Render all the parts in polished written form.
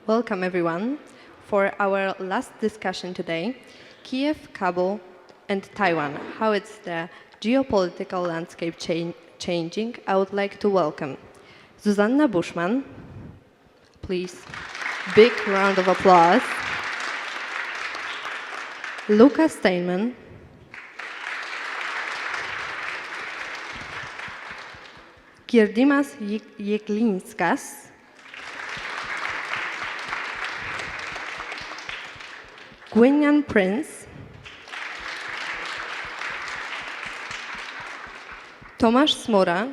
Welcome everyone. For our last discussion today, Kyiv, Cabul, and Taiwan, how it's the geopolitical landscape changing, I would like to welcome Zuzanna Buszman. Please, big round of applause. Luca Steinmann. Giedrimas Jeglinskas. Gwynthian Prins. Tomasz Smura.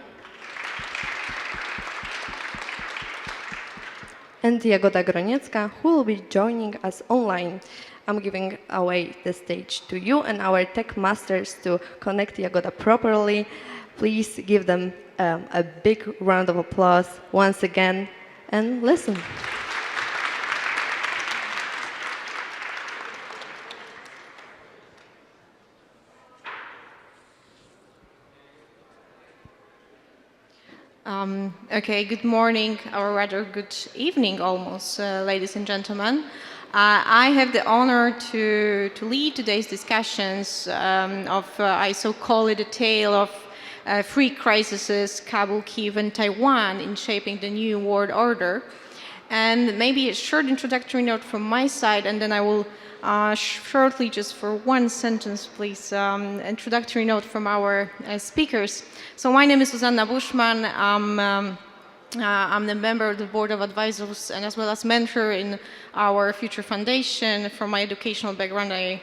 And Jagoda Groniecka, who will be joining us online. I'm giving away the stage to you and our tech masters to connect Jagoda properly. Please give them a big round of applause once again and listen. Okay, good morning, or rather good evening almost, ladies and gentlemen. I have the honor to lead today's discussions I so call it a tale of three crises, Cabul, Kyiv, and Taiwan, in shaping the new world order. And maybe a short introductory note from my side, and then I will shortly, just for one sentence, please, introductory note from our speakers. So my name is Zuzanna Buszman. I'm the member of the board of advisors and as well as mentor in our future foundation. From my educational background, I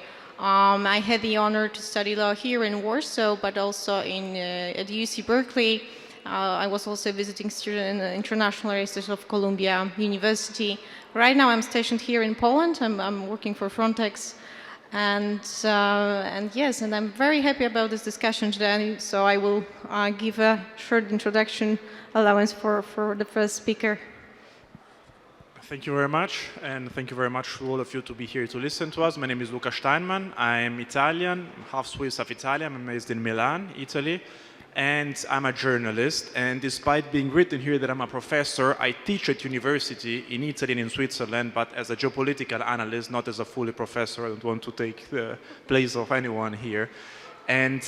had the honor to study law here in Warsaw, but also at UC Berkeley. I was also a visiting student in the International Research of Columbia University. Right now I'm stationed here in Poland. I'm working for Frontex. And yes, and I'm very happy about this discussion today. So I will give a short introduction allowance for the first speaker. Thank you very much, and thank you very much to all of you to be here to listen to us. My name is Luca Steinmann. I'm Italian, half Swiss, half Italian. I'm based in Milan, Italy, and I'm a journalist. And despite being written here that I'm a professor, I teach at university in Italy and in Switzerland, but as a geopolitical analyst, not as a fully professor. I don't want to take the place of anyone here. And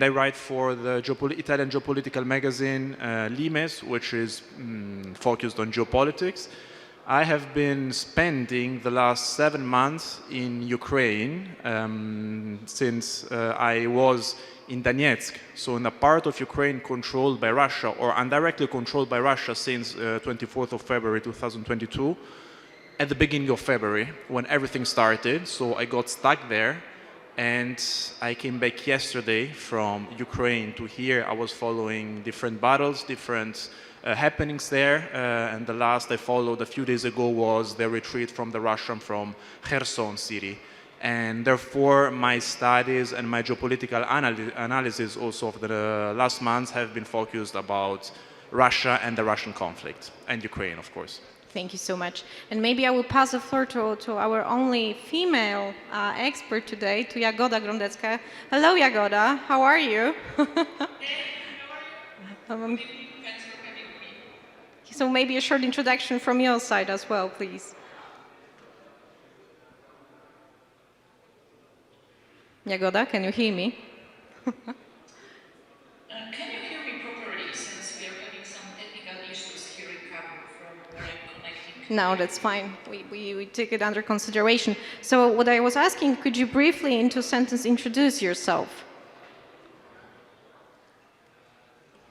I write for the Italian geopolitical magazine Limes, which is focused on geopolitics. I have been spending the last 7 months in Ukraine since I was in Donetsk, so in a part of Ukraine controlled by Russia or indirectly controlled by Russia since 24th of February 2022, at the beginning of February when everything started. So I got stuck there. And I came back yesterday from Ukraine to here. I was following different battles, different happenings there. And the last I followed a few days ago was the retreat from the Russian from Kherson city. And therefore, my studies and my geopolitical analysis also of the last months have been focused about Russia and the Russian conflict, and Ukraine, of course. Thank you so much. And maybe I will pass the floor to our only female expert today, to Jagoda Groniecka. Hello, Jagoda. How are you? So maybe a short introduction from your side as well, please. Jagoda, can you hear me? Can you hear me properly, since we are having some technical issues here in Cabul from where I'm connecting? No, that's fine. We take it under consideration. So what I was asking, could you briefly, in 2 sentences, introduce yourself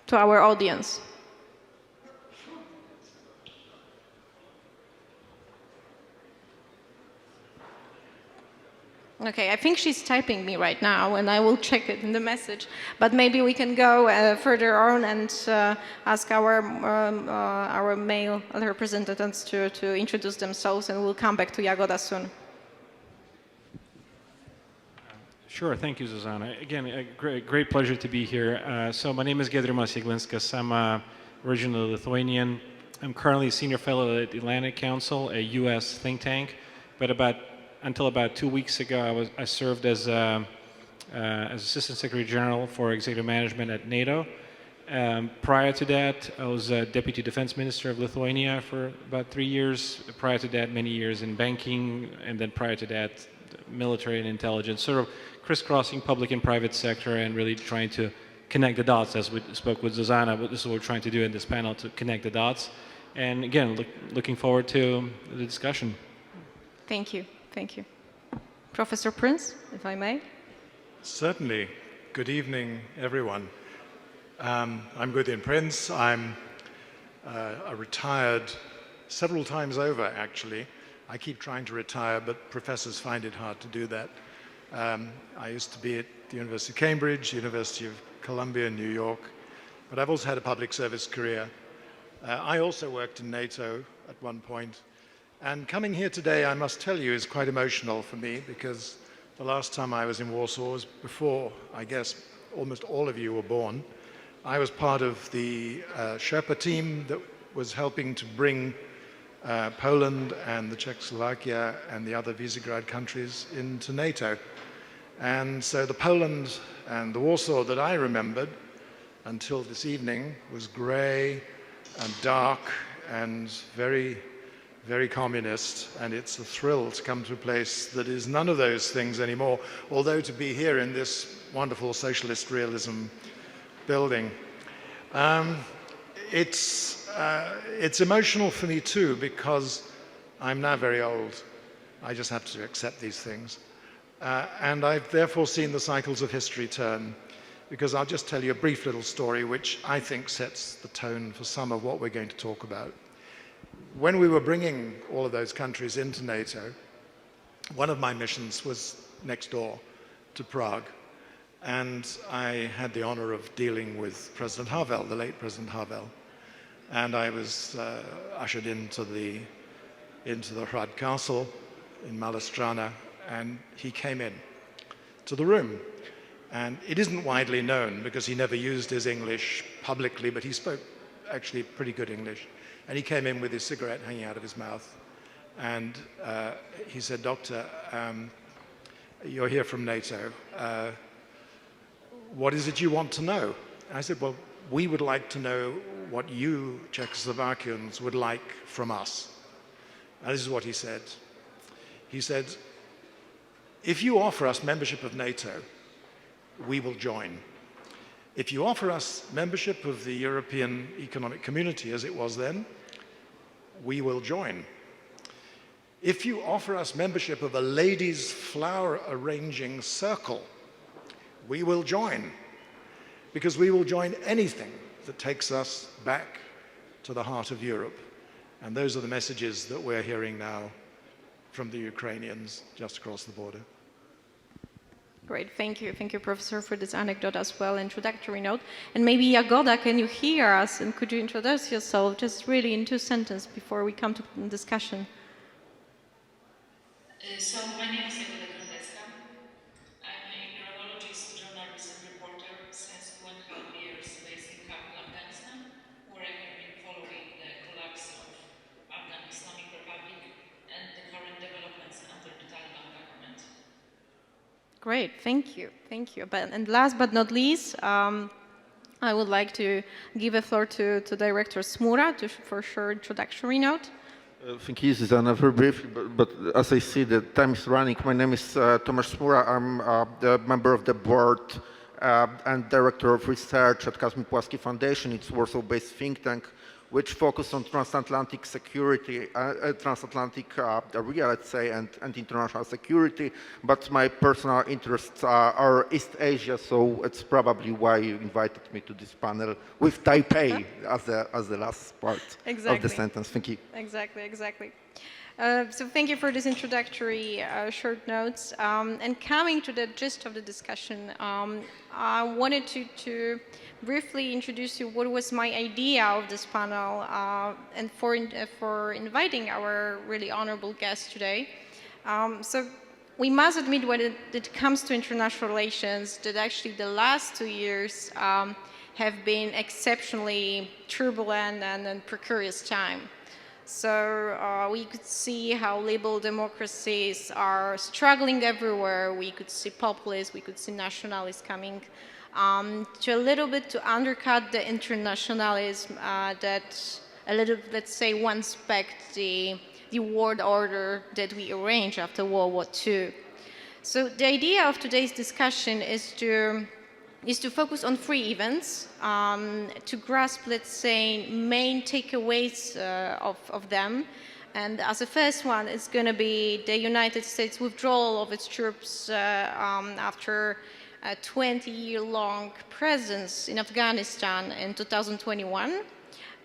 to our audience? Okay, I think she's typing me right now, and I will check it in the message. But maybe we can go further on and ask our male representatives to introduce themselves, and we'll come back to Jagoda soon. Sure, thank you, Zuzanna. Again, a great pleasure to be here. So my name is Giedrimas Jeglinskas. I'm originally Lithuanian. I'm currently a senior fellow at the Atlantic Council, a U.S. think tank, but until about 2 weeks ago, I served as Assistant Secretary General for Executive Management at NATO, Prior to that, I was a Deputy Defense Minister of Lithuania for about 3 years. Prior to that, many years in banking, and then prior to that, military and intelligence, sort of crisscrossing public and private sector and really trying to connect the dots, as we spoke with Zuzanna. But this is what we're trying to do in this panel, to connect the dots. And again, looking forward to the discussion. Thank you. Thank you. Professor Prins, if I may. Certainly. Good evening, everyone. I'm Gwynthian Prins. I'm a retired several times over, actually. I keep trying to retire, but professors find it hard to do that. I used to be at the University of Cambridge, University of Columbia in New York, but I've also had a public service career. I also worked in NATO at one point. And coming here today, I must tell you, is quite emotional for me, because the last time I was in Warsaw was before, I guess, almost all of you were born. I was part of the Sherpa team that was helping to bring Poland and the Czechoslovakia and the other Visegrad countries into NATO. And so the Poland and the Warsaw that I remembered until this evening was grey and dark and very, very communist, and it's a thrill to come to a place that is none of those things anymore, although to be here in this wonderful socialist realism building. It's emotional for me too, because I'm now very old. I just have to accept these things. And I've therefore seen the cycles of history turn, because I'll just tell you a brief little story which I think sets the tone for some of what we're going to talk about. When we were bringing all of those countries into NATO, one of my missions was next door to Prague. And I had the honor of dealing with President Havel, the late President Havel. And I was ushered into the Hrad Castle in Malestrana, and he came in to the room. And it isn't widely known, because he never used his English publicly, but he spoke actually pretty good English. And he came in with his cigarette hanging out of his mouth. And he said, "Doctor, you're here from NATO. What is it you want to know?" And I said, "Well, we would like to know what you Czechoslovakians would like from us." And this is what he said. He said, "If you offer us membership of NATO, we will join. If you offer us membership of the European Economic Community, as it was then, we will join. If you offer us membership of a ladies' flower arranging circle, we will join, because we will join anything that takes us back to the heart of Europe." And those are the messages that we're hearing now from the Ukrainians just across the border. Great, thank you. Thank you, Professor, for this anecdote as well, introductory note. And maybe Jagoda, can you hear us, and could you introduce yourself just really in 2 sentences before we come to discussion? So my name is Olga. I'm a neurologist, journalist, and reporter since 2.5 years based in Cabul, Afghanistan, where I have been following the collapse of Afghan Islamic Republic and the current developments under the Taliban government. Great, thank you, thank you. And last but not least, I would like to give the floor to Director Smura for a short introductory note. Thank you, Zuzanna. Very briefly, but as I see the time is running, my name is Tomasz Smura. I'm the member of the board and director of research at Pułaskiego Foundation. It's Warsaw-based think tank, which focuses on transatlantic security, transatlantic area, let's say, and international security. But my personal interests are East Asia, so it's probably why you invited me to this panel with Taipei as the last part of the sentence. Thank you. Exactly. So thank you for this introductory short notes. And coming to the gist of the discussion, I wanted to briefly introduce you what was my idea of this panel and for inviting our really honorable guest today. So we must admit when it comes to international relations that actually the last 2 years have been exceptionally turbulent and precarious time. So we could see how liberal democracies are struggling everywhere. We could see populists, we could see nationalists coming to a little bit to undercut the internationalism that a little, let's say, once backed the world order that we arranged after World War II. So the idea of today's discussion is to focus on three events, to grasp, let's say, main takeaways of them. And as a first one, it's going to be the United States withdrawal of its troops after a 20-year-long presence in Afghanistan in 2021.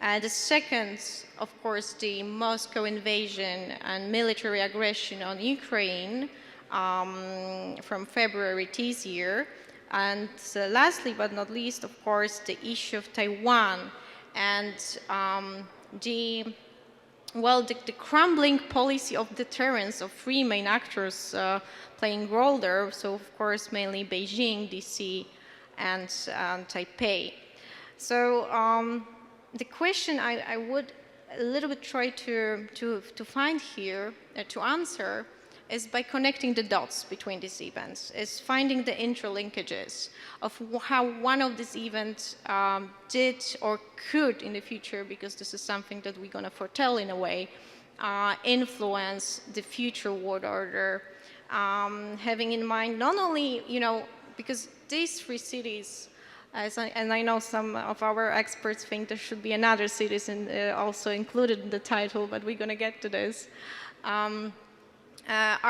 The second, of course, the Moscow invasion and military aggression on Ukraine from February this year. And lastly, but not least, of course, the issue of Taiwan and the crumbling policy of deterrence of three main actors playing role there. So, of course, mainly Beijing, DC, and Taipei. So, the question I would a little bit try to find here, to answer, is by connecting the dots between these events, is finding the interlinkages of how one of these events did or could in the future, because this is something that we're going to foretell in a way, influence the future world order, having in mind not only, because these three cities, and I know some of our experts think there should be another cities also included in the title, but we're going to get to this, are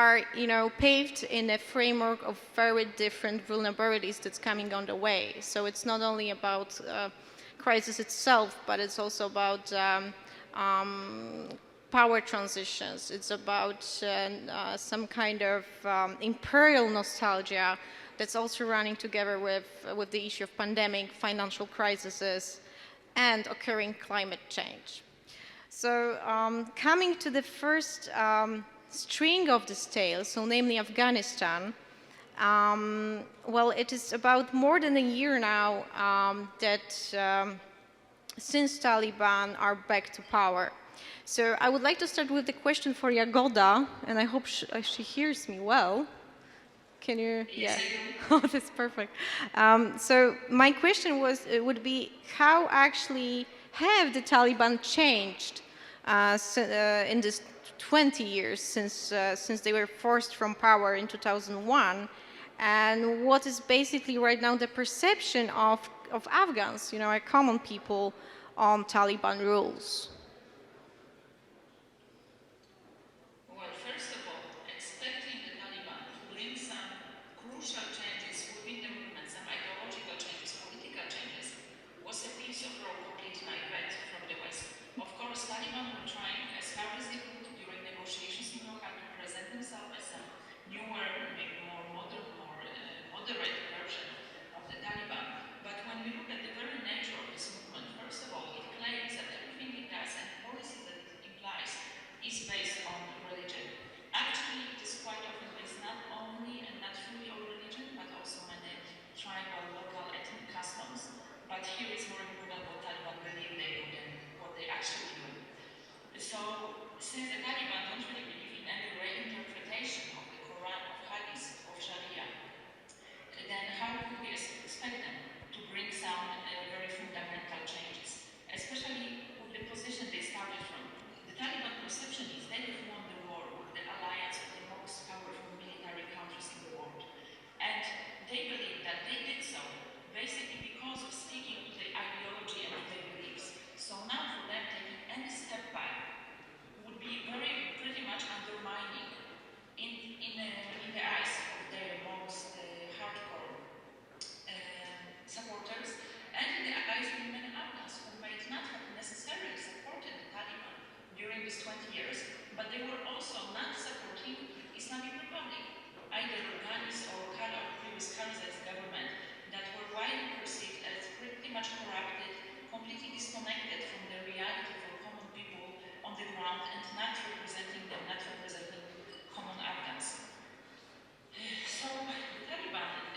paved in a framework of very different vulnerabilities that's coming on the way. So it's not only about crisis itself, but it's also about power transitions. It's about some kind of imperial nostalgia that's also running together with the issue of pandemic, financial crises, and occurring climate change. So coming to the first string of this tale, so namely Afghanistan, well, it is about more than a year now that since Taliban are back to power. So I would like to start with the question for Jagoda, and I hope she hears me well. Can you? Yes, Yeah. Oh, that's perfect. So my question would be, how actually have the Taliban changed in this 20 years since they were forced from power in 2001, and what is basically right now the perception of Afghans, our common people, on Taliban rules? Well, first of all, expecting the Taliban to bring some crucial changes within the movement, some ideological changes, political changes, was a piece of rock complete naive from the West. Of course, Taliban were trying as hard as they could during negotiations in Doha to present themselves as a newer, maybe more modern, more moderate version of the Taliban. But when we look at the very nature of this movement, first of all, it claims that everything it does and the policies that it implies is based on religion. Actually, it is quite often based not only and not fully on religion, but also many tribal, local, ethnic customs. But here is more important what Taliban believe they do than what they actually do. So, since the Taliban don't really believe in any reinterpretation of the Quran, of Hadith, of Sharia, then how could we expect them to bring some very fundamental changes, especially with the position they started from? The Taliban perception is they have won the war with the alliance of the most powerful military countries in the world. And they believe that they did so basically because of sticking to the ideology and their beliefs. So now for them taking any step back would be pretty much undermining in the eyes of their most hardcore supporters, and in the eyes of many Afghans who might not have necessarily supported the Taliban during these 20 years, but they were also not supporting Islamic Republic, either Ghani's or previous Karzai's government, that were widely perceived as pretty much corrupted, completely disconnected from the reality for common people on the ground and not representing them, not representing common Afghans. So the Taliban,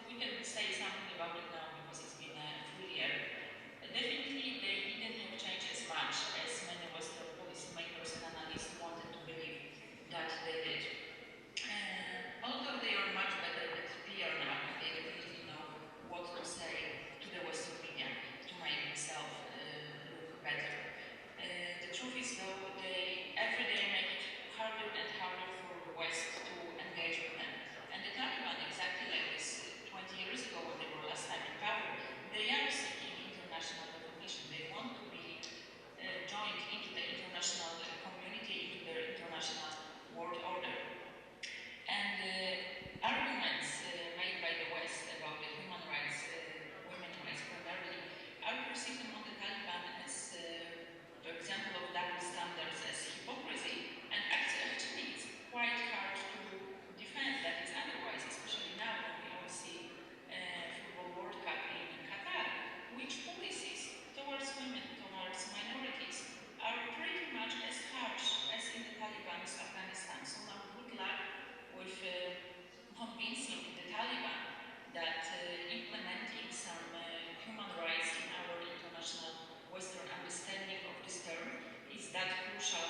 we can say something about it now because it's been a full year. Definitely they didn't have changed as much as many Western policymakers and analysts wanted to believe that they did. Although they are much better at PR now, and they definitely know truth is, though, they every day make it harder and harder for the West to engage with them. And the Taliban, exactly like this 20 years ago when they were last time in power, they are seeking international recognition. They want to be joined into the international community, into their international world order. And arguments made by the West about the human rights, women's rights primarily, are perceived among the Taliban as, for example, of double standards, as hypocrisy. And actually, it's quite hard to defend that it's otherwise, especially now when we all see Football World Cup in Qatar, which policies towards women, towards minorities, are pretty much as harsh as in the Taliban's Afghanistan. So now good luck with convincing the Taliban that implementing some human rights in our international Western understanding of this term is that crucial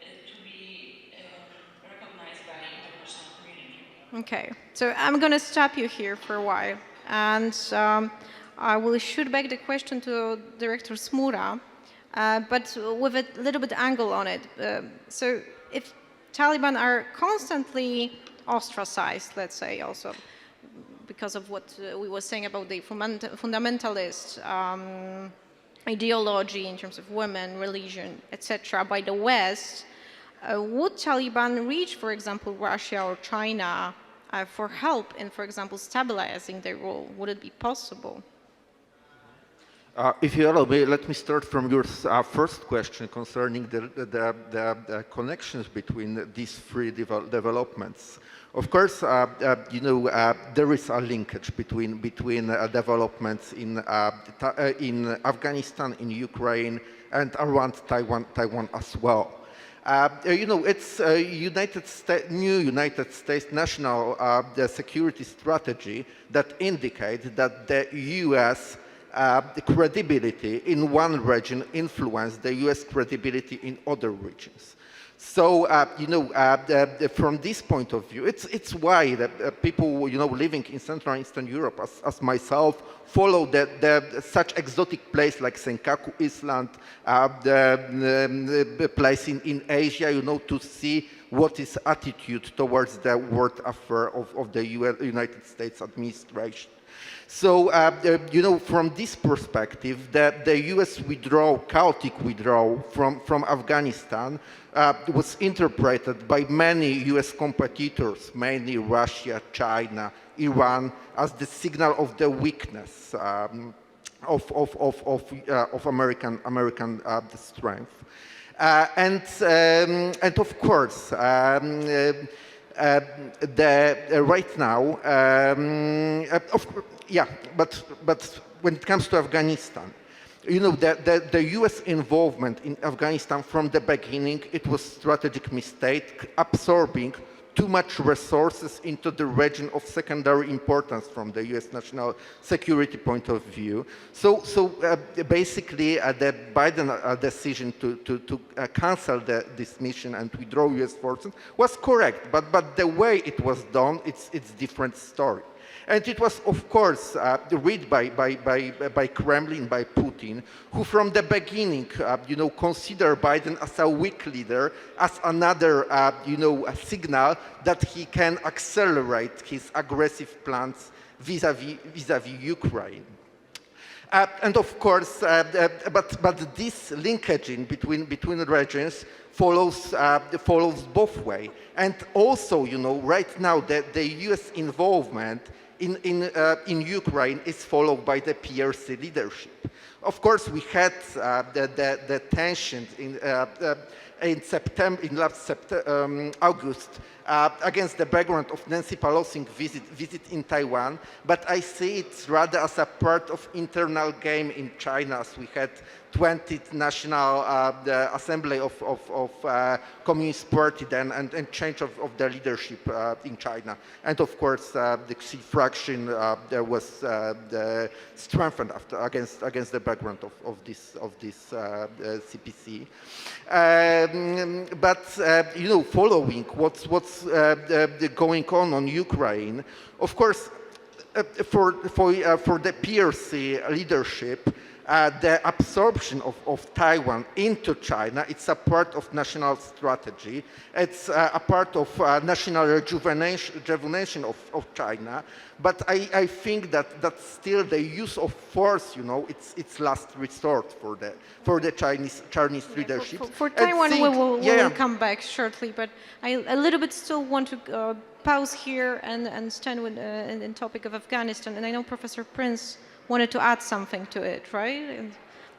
to be recognized by the international community. Okay, so I'm going to stop you here for a while, and I will shoot back the question to Director Smura, but with a little bit angle on it. So if Taliban are constantly ostracized, let's say, also because of what we were saying about the fundamentalist ideology in terms of women, religion, etc., by the West, would Taliban reach, for example, Russia or China for help in, for example, stabilizing their rule? Would it be possible? If you allow me, let me start from your first question concerning the connections between these three developments. Of course, you know, there is a linkage between developments in Afghanistan, in Ukraine, and around Taiwan as well. You know, it's new United States national security strategy that indicates that the U.S. The credibility in one region influenced the U.S. credibility in other regions. So, you know, from this point of view, it's why that people, you know, living in Central and Eastern Europe, as myself, follow such exotic place like Senkaku Island, the place in Asia, you know, to see what is attitude towards the world affair of the United States administration. So, you know, from this perspective, the U.S. chaotic withdrawal from Afghanistan was interpreted by many U.S. competitors, mainly Russia, China, Iran, as the signal of the weakness of American strength. And of course, right now, but when it comes to Afghanistan, you know, the U.S. involvement in Afghanistan from the beginning, it was a strategic mistake, absorbing too much resources into the region of secondary importance from the U.S. national security point of view. So basically, the Biden decision to cancel this mission and withdraw U.S. forces was correct, but the way it was done, it's different story. And it was, of course, read by Kremlin, by Putin, who from the beginning, you know, considered Biden as a weak leader, as another, you know, a signal that he can accelerate his aggressive plans vis-à-vis Ukraine. And of course, but this linkaging between regions follows both ways. And also, you know, right now the U.S. involvement in Ukraine is followed by the PRC leadership. Of course, we had the tensions in August against the background of Nancy Pelosi's visit in Taiwan, but I see it rather as a part of internal game in China, as we had 20th National Assembly of Communist Party then, and change of the leadership in China. And of course, the Xi fraction was strengthened against the background of this CPC. But you know, following what's going on Ukraine, of course, for the PRC leadership, the absorption of Taiwan into China, it's a part of national strategy. It's a part of national rejuvenation of China. But I think that still the use of force, you know, it's last resort for the Chinese leadership. For Taiwan, we will come back shortly, but I a little bit still want to pause here and stand with in the topic of Afghanistan. And I know Professor Prins wanted to add something to it, right?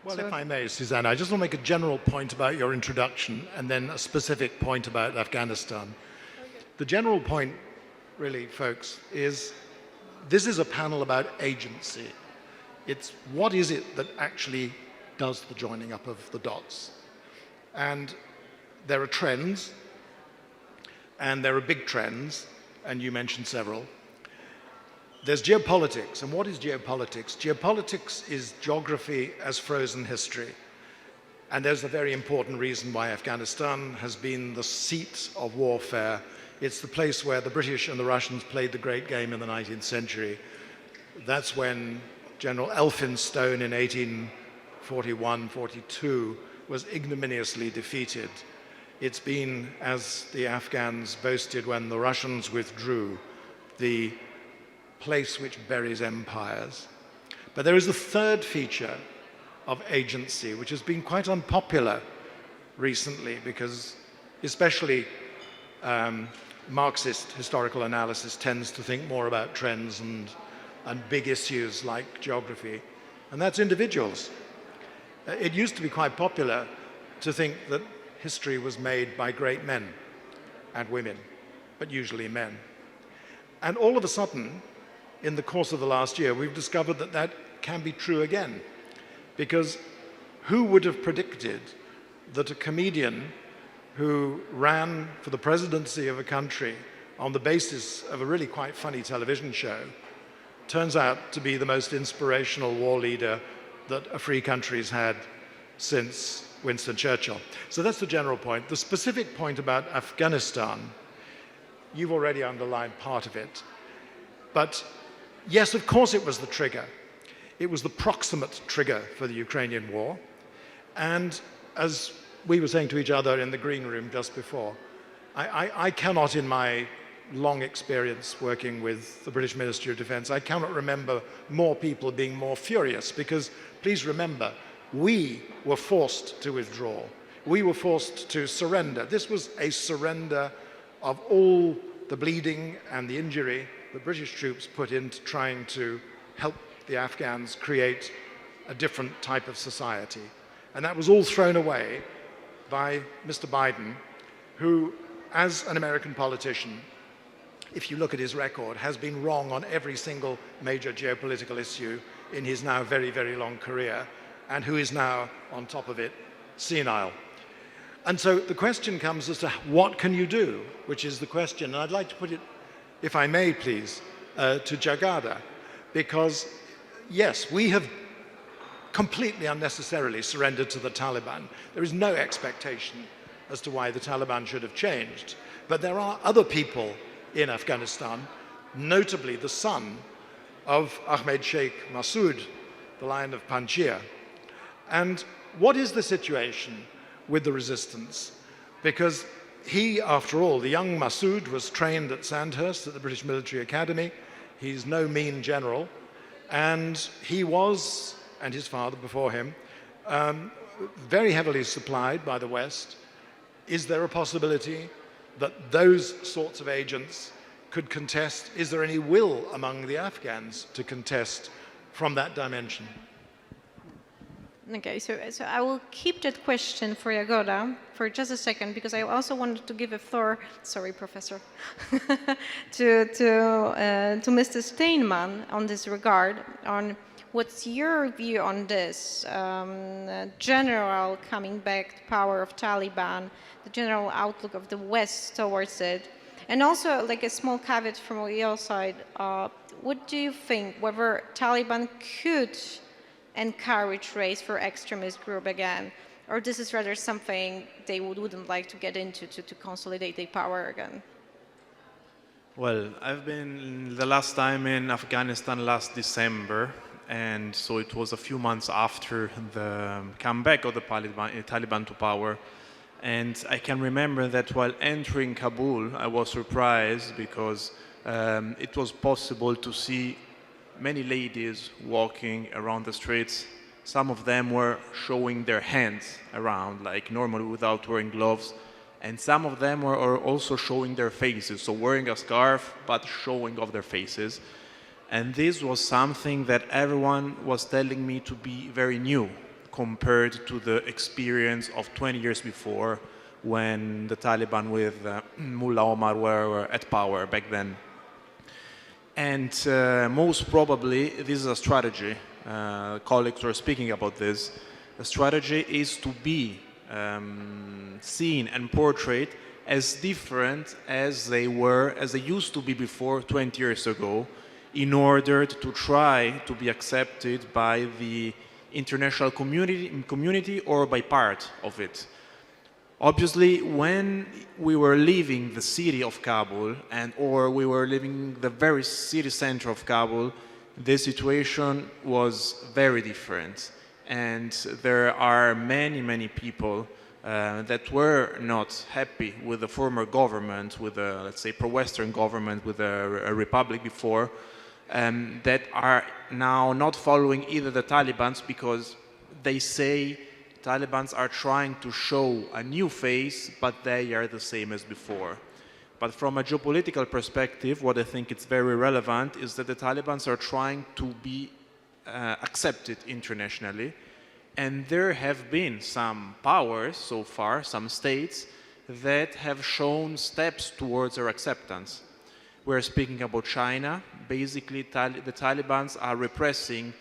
Well, so if I may, Zuzanna, I just want to make a general point about your introduction and then a specific point about Afghanistan. The general point, really, folks, is this is a panel about agency. It's what is it that actually does the joining up of the dots? And there are trends, and there are big trends, and you mentioned several. There's geopolitics, and what is geopolitics? Geopolitics is geography as frozen history. And there's a very important reason why Afghanistan has been the seat of warfare. It's the place where the British and the Russians played the great game in the 19th century. That's when General Elphinstone in 1841-42 was ignominiously defeated. It's been, as the Afghans boasted when the Russians withdrew, the place which buries empires. But there is a third feature of agency, which has been quite unpopular recently because especially Marxist historical analysis tends to think more about trends and big issues like geography, and that's individuals. It used to be quite popular to think that history was made by great men and women, but usually men. And all of a sudden, in the course of the last year, we've discovered that that can be true again. Because who would have predicted that a comedian who ran for the presidency of a country on the basis of a really quite funny television show turns out to be the most inspirational war leader that a free country's had since Winston Churchill? So that's the general point. The specific point about Afghanistan, you've already underlined part of it. But yes, of course it was the trigger. It was the proximate trigger for the Ukrainian war. And as we were saying to each other in the green room just before, I cannot, in my long experience working with the British Ministry of Defence, I cannot remember more people being more furious because, please remember, we were forced to withdraw. We were forced to surrender. This was a surrender of all the bleeding and the injury the British troops put into trying to help the Afghans create a different type of society. And that was all thrown away by Mr. Biden, who, as an American politician, if you look at his record, has been wrong on every single major geopolitical issue in his now very, very long career, and who is now, on top of it, senile. And so the question comes as to what can you do, which is the question. And I'd like to put it, if I may please, to Jagada, because yes, we have completely unnecessarily surrendered to the Taliban. There is no expectation as to why the Taliban should have changed. But there are other people in Afghanistan, notably the son of Ahmed Sheikh Massoud, the Lion of Panjshir. And what is the situation with the resistance? Because he, after all, the young Massoud was trained at Sandhurst at the British Military Academy. He's no mean general. And he was, and his father before him, very heavily supplied by the West. Is there a possibility that those sorts of agents could contest? Is there any will among the Afghans to contest from that dimension? Okay, so I will keep that question for Jagoda for just a second because I also wanted to give a floor, sorry, Professor, to Mr. Steinmann on this regard, on what's your view on this general coming back power of Taliban, the general outlook of the West towards it, and also like a small caveat from your side, what do you think, whether Taliban could encourage race for extremist group again, or this is rather something they wouldn't like to get into to consolidate their power again? Well, I've been the last time in Afghanistan last December, and so it was a few months after the comeback of the Taliban to power. And I can remember that while entering Kabul, I was surprised because it was possible to see many ladies walking around the streets. Some of them were showing their hands around, like normally without wearing gloves. And some of them were also showing their faces, so wearing a scarf, but showing off their faces. And this was something that everyone was telling me to be very new compared to the experience of 20 years before when the Taliban with Mullah Omar were at power back then. And most probably this is a strategy. Colleagues were speaking about this. The strategy is to be seen and portrayed as different as they used to be before 20 years ago, in order to try to be accepted by the international community or by part of it. Obviously, when we were leaving the city of Kabul or we were leaving the very city center of Kabul, the situation was very different. And there are many people that were not happy with the former government, with the, let's say, pro-Western government, with a republic before, that are now not following either the Taliban because they say Taliban are trying to show a new face, but they are the same as before. But from a geopolitical perspective, what I think is very relevant is that the Taliban are trying to be accepted internationally. And there have been some powers so far, some states, that have shown steps towards their acceptance. We're speaking about China. Basically, the Taliban are repressing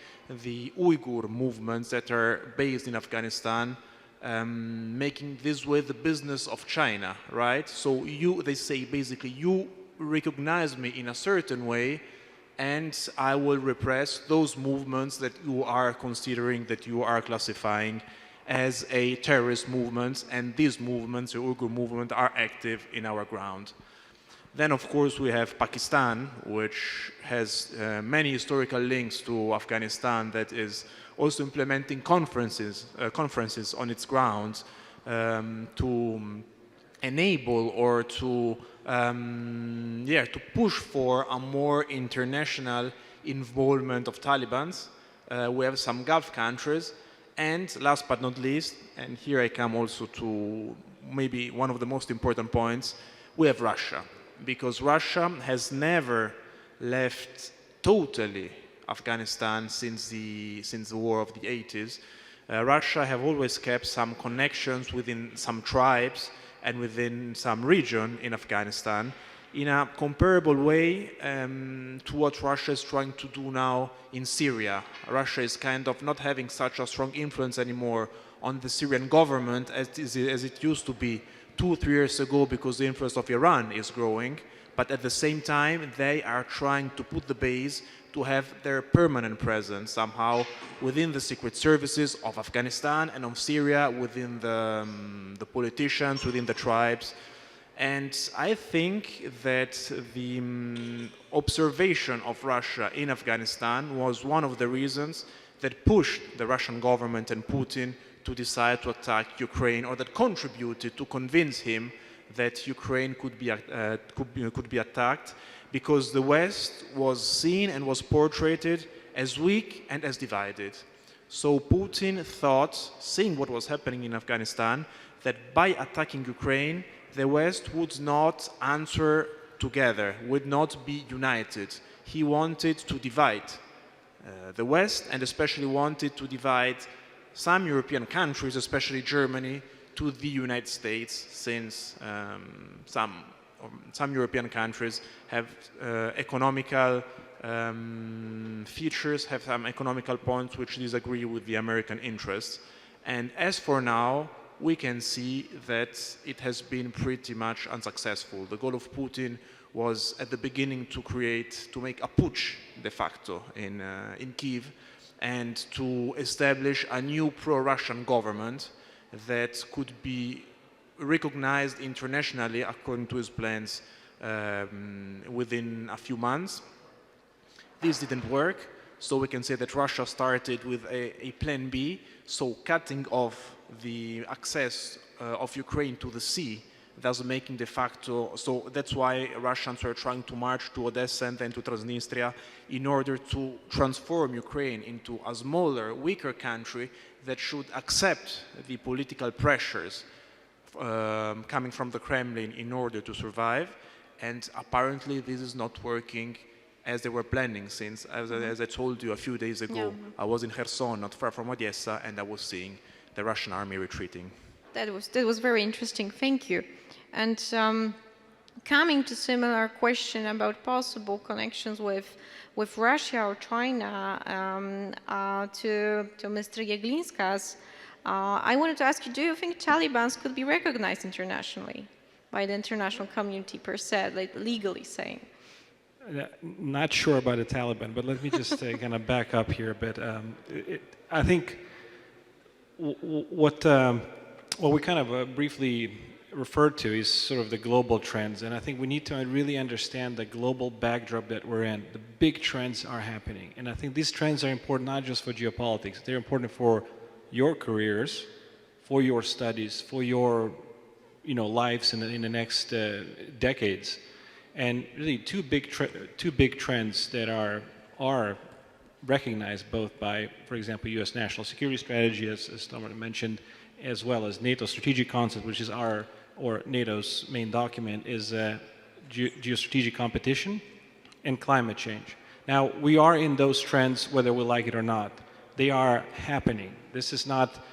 the Uyghur movements that are based in Afghanistan, making this way the business of China, right? So they say basically, you recognize me in a certain way, and I will repress those movements that you are considering, that you are classifying as a terrorist movement, and these movements, the Uyghur movement, are active in our ground. Then, of course, we have Pakistan, which has many historical links to Afghanistan, that is also implementing conferences on its grounds to enable or to push for a more international involvement of Taliban. We have some Gulf countries, and last but not least, and here I come also to maybe one of the most important points, we have Russia. Because Russia has never left totally Afghanistan since the war of the 80s. Russia have always kept some connections within some tribes and within some region in Afghanistan in a comparable way to what Russia is trying to do now in Syria. Russia is kind of not having such a strong influence anymore on the Syrian government as it used to be 2-3 years ago, because the influence of Iran is growing, but at the same time they are trying to put the base to have their permanent presence somehow within the secret services of Afghanistan and of Syria, within the politicians, within the tribes. And I think that the observation of Russia in Afghanistan was one of the reasons that pushed the Russian government and Putin to decide to attack Ukraine, or that contributed to convince him that Ukraine could be attacked, because the West was seen and was portrayed as weak and as divided. So Putin thought, seeing what was happening in Afghanistan, that by attacking Ukraine, the West would not answer together, would not be united. He wanted to divide the West, and especially wanted to divide some European countries, especially Germany, to the United States, since some European countries have economical features, have some economical points which disagree with the American interests. And as for now, we can see that it has been pretty much unsuccessful. The goal of Putin was at the beginning to make a putsch de facto in Kyiv, and to establish a new pro-Russian government that could be recognized internationally according to his plans within a few months. This didn't work. So we can say that Russia started with a plan B, so cutting off the access of Ukraine to the sea, thus making de facto, so that's why Russians were trying to march to Odessa and then to Transnistria in order to transform Ukraine into a smaller, weaker country that should accept the political pressures coming from the Kremlin in order to survive. And apparently this is not working as they were planning, since, as I told you a few days ago, I was in Kherson, not far from Odessa, and I was seeing the Russian army retreating. That was very interesting. Thank you. And coming to similar question about possible connections with Russia or China to Mr. Jeglinskas, I wanted to ask you: do you think Taliban could be recognized internationally by the international community per se, like legally saying? Not sure about the Taliban, but let me just kind of back up here a bit. I think what we kind of briefly referred to is sort of the global trends, and I think we need to really understand the global backdrop that we're in. The big trends are happening, and I think these trends are important not just for geopolitics. They're important for your careers, for your studies, for your lives in the next decades. And really two big trends that are recognized both by, for example, U.S. national security strategy, as Tomasz mentioned, as well as NATO strategic concept, which is NATO's main document, is geostrategic competition and climate change. Now, we are in those trends whether we like it or not. They are happening. This is not,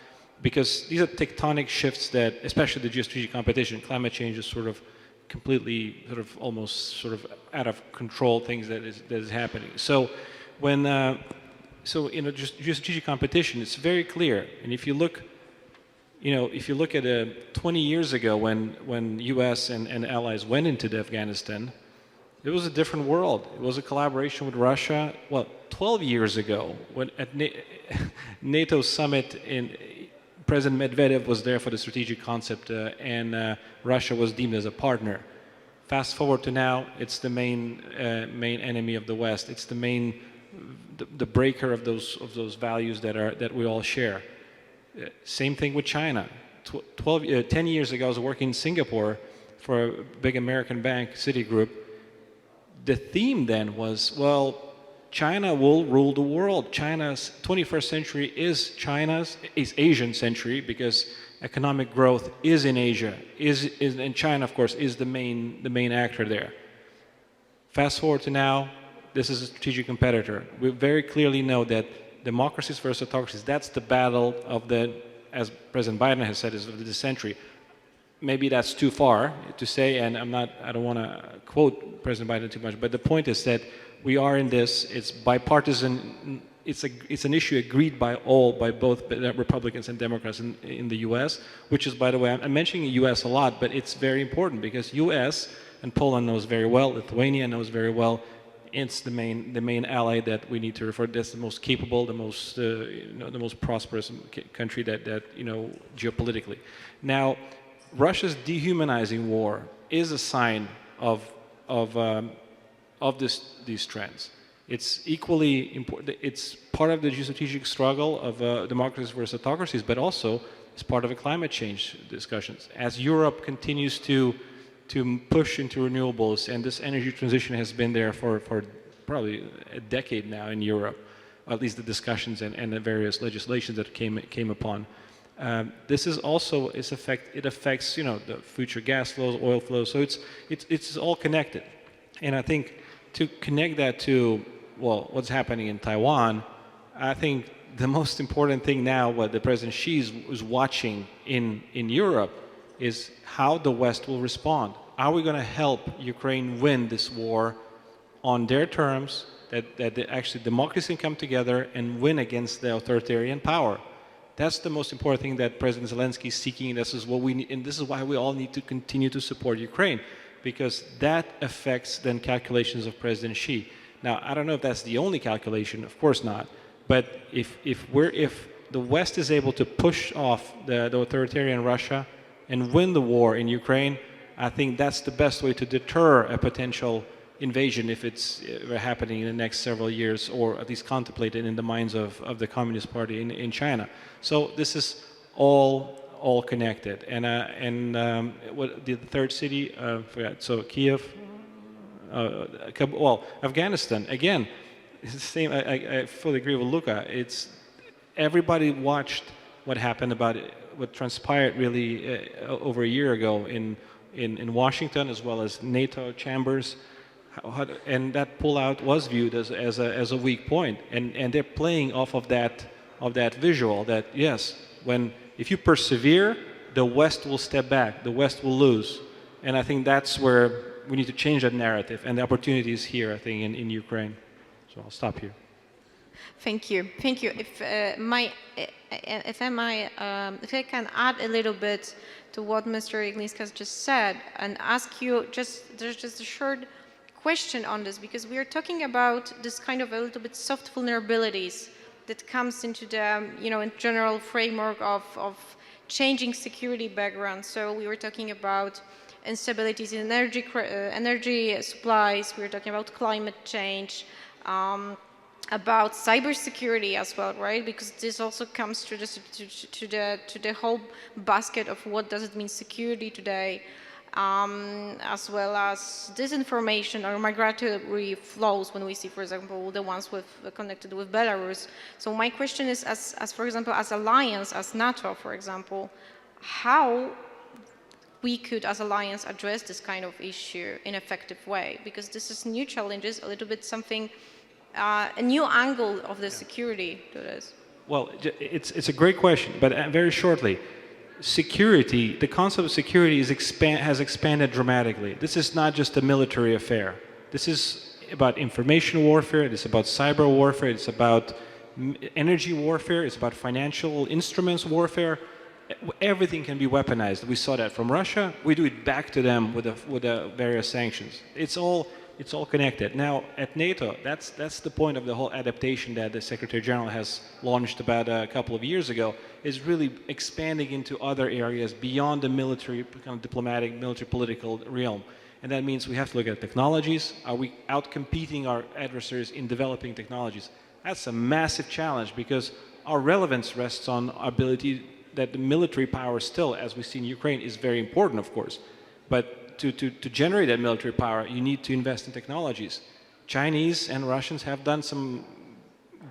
because these are tectonic shifts that, especially the geostrategic competition, climate change is sort of completely almost out of control things that is happening. So when so in a geostrategic competition, it's very clear. And if you look at 20 years ago when U.S. and allies went into Afghanistan, it was a different world. It was a collaboration with Russia. Well, 12 years ago, when at NATO summit President Medvedev was there for the strategic concept, and Russia was deemed as a partner. Fast forward to now, it's the main enemy of the West. It's the breaker of those values that we all share. Same thing with China. 10 years ago, I was working in Singapore for a big American bank, Citigroup. The theme then was, well, China will rule the world. China's 21st century is Asian century, because economic growth is in Asia, and China, of course, is the main actor there. Fast forward to now, this is a strategic competitor. We very clearly know that democracies versus autocracies, that's the battle of as President Biden has said, is of the century. Maybe that's too far to say, and I don't want to quote President Biden too much, but the point is that we are in this. It's bipartisan. It's an issue agreed by both Republicans and Democrats in the U.S., which is, by the way, I'm mentioning the U.S. a lot, but it's very important because U.S. and Poland knows very well, Lithuania knows very well. It's the main ally that we need to refer to. That's the most capable, the most prosperous country that geopolitically. Now, Russia's dehumanizing war is a sign of these trends. It's equally important. It's part of the geostrategic struggle of democracies versus autocracies, but also it's part of a climate change discussions. As Europe continues to push into renewables, and this energy transition has been there for probably a decade now in Europe, at least the discussions and the various legislations that came upon. This is also it affects the future gas flows, oil flows. So it's all connected, and I think to connect that to what's happening in Taiwan, I think the most important thing now, what the President Xi is watching in Europe, is how the West will respond. Are we going to help Ukraine win this war on their terms, that actually democracy can come together and win against the authoritarian power? That's the most important thing that President Zelensky is seeking, and this is what we need, and this is why we all need to continue to support Ukraine, because that affects then calculations of President Xi. Now, I don't know if that's the only calculation, of course not, but if the West is able to push off the authoritarian Russia and win the war in Ukraine, I think that's the best way to deter a potential invasion if it's happening in the next several years, or at least contemplated in the minds of the Communist Party in China. So this is all connected. And what the third city? Forgot. So Kyiv, Cabul, well, Afghanistan again. It's the same. I fully agree with Luca. It's everybody watched what happened about it, what transpired really over a year ago in Washington, as well as NATO chambers, and that pullout was viewed as a weak point, and they're playing off of that visual that yes, if you persevere, the West will step back, the West will lose, and I think that's where we need to change that narrative, and the opportunity is here, I think, in Ukraine. So I'll stop here. Thank you. Thank you. If I can add a little bit to what Mr. Jeglinskas just said and ask you there's just a short question on this, because we are talking about this kind of a little bit soft vulnerabilities that comes into the, in general framework of changing security background. So we were talking about instabilities in energy supplies. We were talking about climate change, about cybersecurity as well, right? Because this also comes to the whole basket of what does it mean security today, as well as disinformation or migratory flows when we see, for example, the ones connected with Belarus. So my question is, as for example, as alliance, as NATO, for example, how we could, as alliance, address this kind of issue in an effective way? Because this is new challenges, a little bit something. A new angle of the security to this? Well, it's a great question, but very shortly, security, the concept of security has expanded dramatically. This is not just a military affair. This is about information warfare, it's about cyber warfare, it's about energy warfare, it's about financial instruments warfare. Everything can be weaponized. We saw that from Russia. We do it back to them with the various sanctions. It's all connected. Now, at NATO, that's the point of the whole adaptation that the Secretary General has launched about a couple of years ago, is really expanding into other areas beyond the military, kind of diplomatic, military political realm. And that means we have to look at technologies. Are we out-competing our adversaries in developing technologies? That's a massive challenge, because our relevance rests on our ability that the military power still, as we see in Ukraine, is very important, of course. But to generate that military power, you need to invest in technologies. Chinese and Russians have done some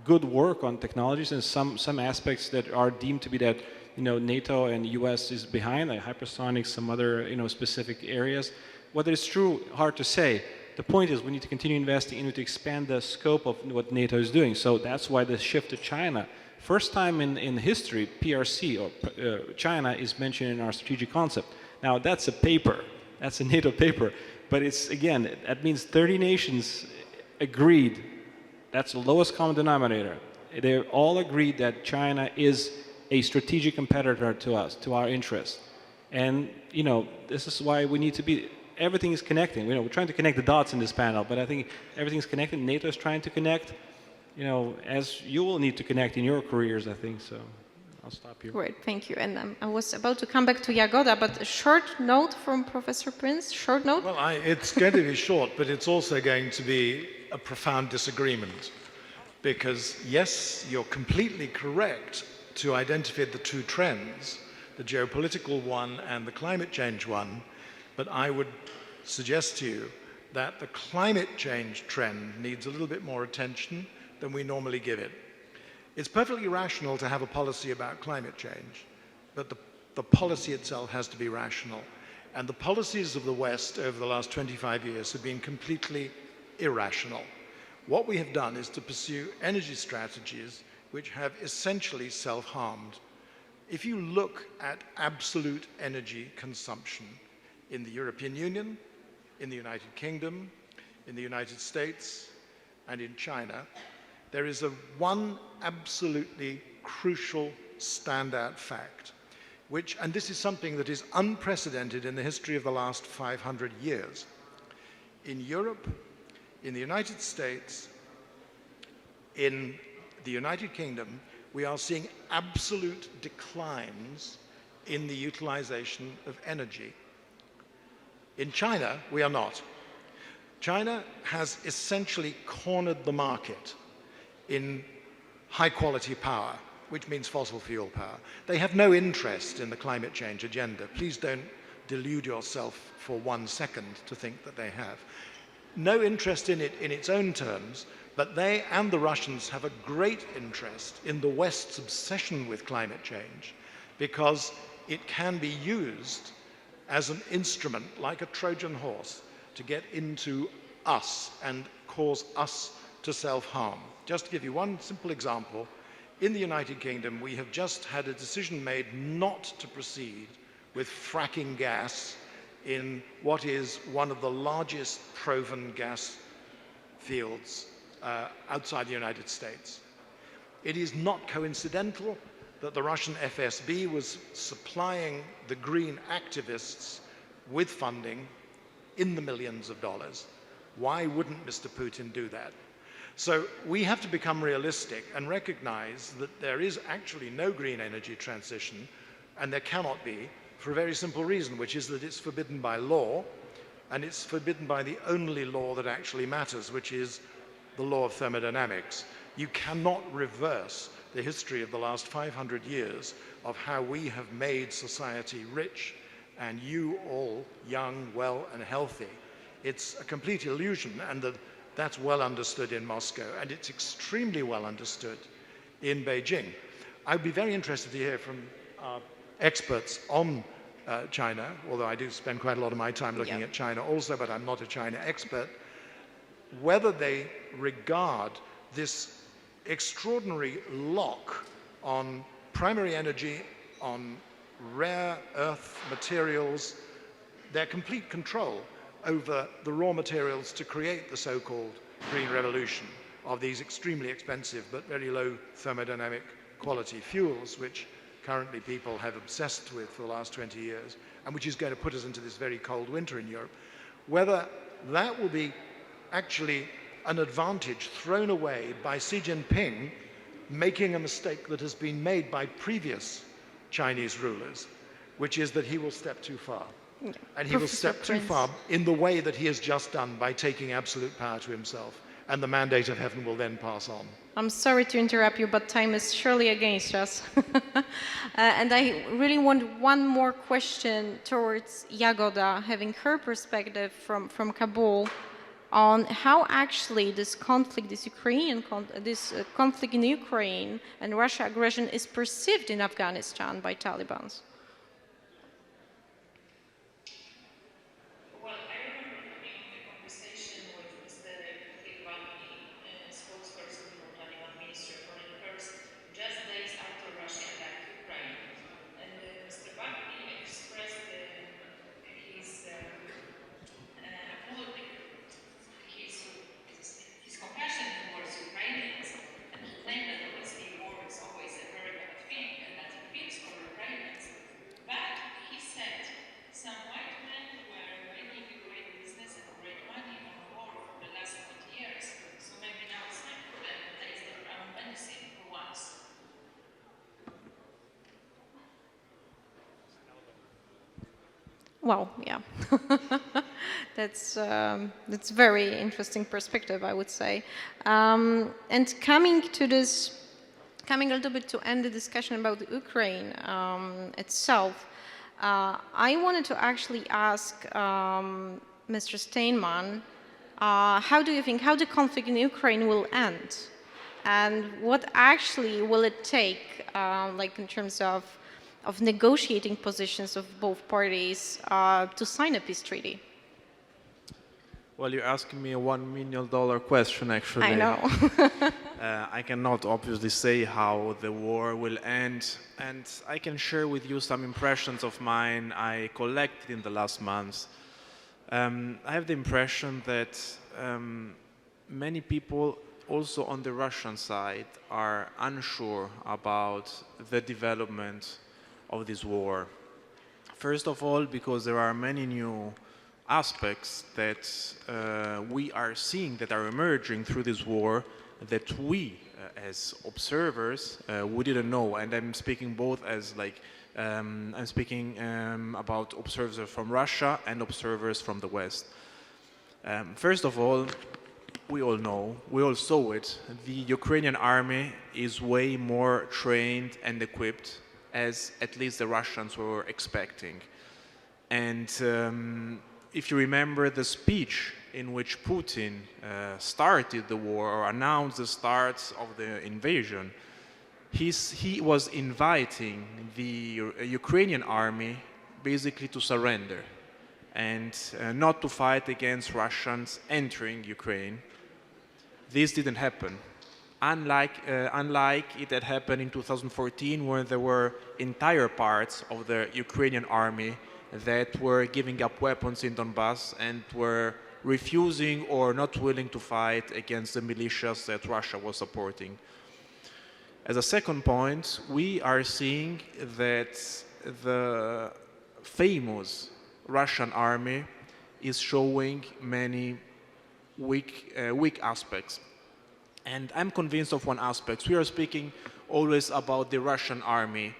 good work on technologies, and some aspects that are deemed to be that NATO and US is behind, like hypersonics, some other specific areas. Whether it's true, hard to say. The point is we need to continue investing to expand the scope of what NATO is doing. So that's why the shift to China. First time in history, PRC or China is mentioned in our strategic concept. Now that's a paper. That's a NATO paper, but it's, again, that means 30 nations agreed. That's the lowest common denominator. They all agreed that China is a strategic competitor to us, to our interests. And, this is why we need to be, everything is connecting. We're trying to connect the dots in this panel, but I think everything's connected. NATO is trying to connect, as you will need to connect in your careers, I think, so. I'll stop here. Great, thank you. And I was about to come back to Jagoda, but a short note from Professor Prins, short note? Well, it's going to be short, but it's also going to be a profound disagreement. Because yes, you're completely correct to identify the two trends, the geopolitical one and the climate change one, but I would suggest to you that the climate change trend needs a little bit more attention than we normally give it. It's perfectly rational to have a policy about climate change, but the policy itself has to be rational. And the policies of the West over the last 25 years have been completely irrational. What we have done is to pursue energy strategies which have essentially self-harmed. If you look at absolute energy consumption in the European Union, in the United Kingdom, in the United States, and in China, there is one absolutely crucial standout fact, and this is something that is unprecedented in the history of the last 500 years. In Europe, in the United States, in the United Kingdom, we are seeing absolute declines in the utilization of energy. In China, we are not. China has essentially cornered the market in high-quality power, which means fossil fuel power. They have no interest in the climate change agenda. Please don't delude yourself for 1 second to think that they have. No interest in it in its own terms, but they and the Russians have a great interest in the West's obsession with climate change because it can be used as an instrument, like a Trojan horse, to get into us and cause us to self-harm. Just to give you one simple example, in the United Kingdom, we have just had a decision made not to proceed with fracking gas in what is one of the largest proven gas fields outside the United States. It is not coincidental that the Russian FSB was supplying the green activists with funding in the millions of dollars. Why wouldn't Mr. Putin do that? So we have to become realistic and recognize that there is actually no green energy transition, and there cannot be, for a very simple reason, which is that it's forbidden by law, and it's forbidden by the only law that actually matters, which is the law of thermodynamics. You cannot reverse the history of the last 500 years of how we have made society rich and you all young, well, and healthy. It's a complete illusion, and that's well understood in Moscow, and it's extremely well understood in Beijing. I'd be very interested to hear from experts on China, although I do spend quite a lot of my time looking at China also, but I'm not a China expert, whether they regard this extraordinary lock on primary energy, on rare earth materials, their complete control over the raw materials to create the so-called green revolution of these extremely expensive but very low thermodynamic quality fuels, which currently people have obsessed with for the last 20 years, and which is going to put us into this very cold winter in Europe, whether that will be actually an advantage thrown away by Xi Jinping making a mistake that has been made by previous Chinese rulers, which is that he will step too far. And he will step too far in the way that he has just done by taking absolute power to himself, and the mandate of heaven will then pass on. I'm sorry to interrupt you, but time is surely against us. And I really want one more question towards Jagoda, having her perspective from Cabul on how actually this conflict, this conflict in Ukraine and Russia aggression is perceived in Afghanistan by Taliban. Well, yeah, that's very interesting perspective, I would say. And coming a little bit to end the discussion about the Ukraine itself, I wanted to actually ask Mr. Steinmann, how do you think, how the conflict in Ukraine will end? And what actually will it take, like in terms of negotiating positions of both parties to sign a peace treaty? Well, you're asking me a $1 million question, actually. I know. I cannot obviously say how the war will end, and I can share with you some impressions of mine I collected in the last months. I have the impression that many people also on the Russian side are unsure about the development of this war. First of all, because there are many new aspects that we are seeing that are emerging through this war that we, as observers, we didn't know. And I'm speaking both as I'm speaking about observers from Russia and observers from the West. First of all, we all know, we all saw it, the Ukrainian army is way more trained and equipped as at least the Russians were expecting. And if you remember the speech in which Putin started the war or announced the start of the invasion, he was inviting the Ukrainian army basically to surrender and not to fight against Russians entering Ukraine. This didn't happen. Unlike it had happened in 2014, where there were entire parts of the Ukrainian army that were giving up weapons in Donbass and were refusing or not willing to fight against the militias that Russia was supporting. As a second point, we are seeing that the famous Russian army is showing many weak aspects. And I'm convinced of one aspect. We are speaking always about the Russian army.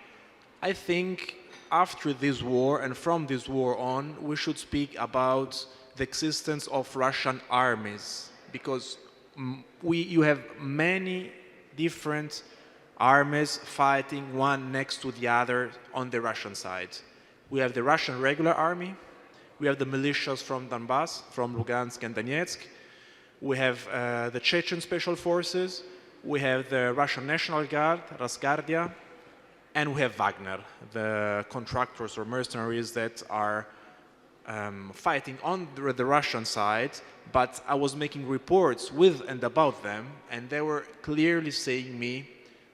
I think after this war and from this war on, we should speak about the existence of Russian armies, because you have many different armies fighting one next to the other on the Russian side. We have the Russian regular army, we have the militias from Donbass, from Lugansk and Donetsk, we have the Chechen Special Forces, we have the Russian National Guard, Rosguardia, and we have Wagner, the contractors or mercenaries that are fighting on the Russian side, but I was making reports with and about them, and they were clearly saying me,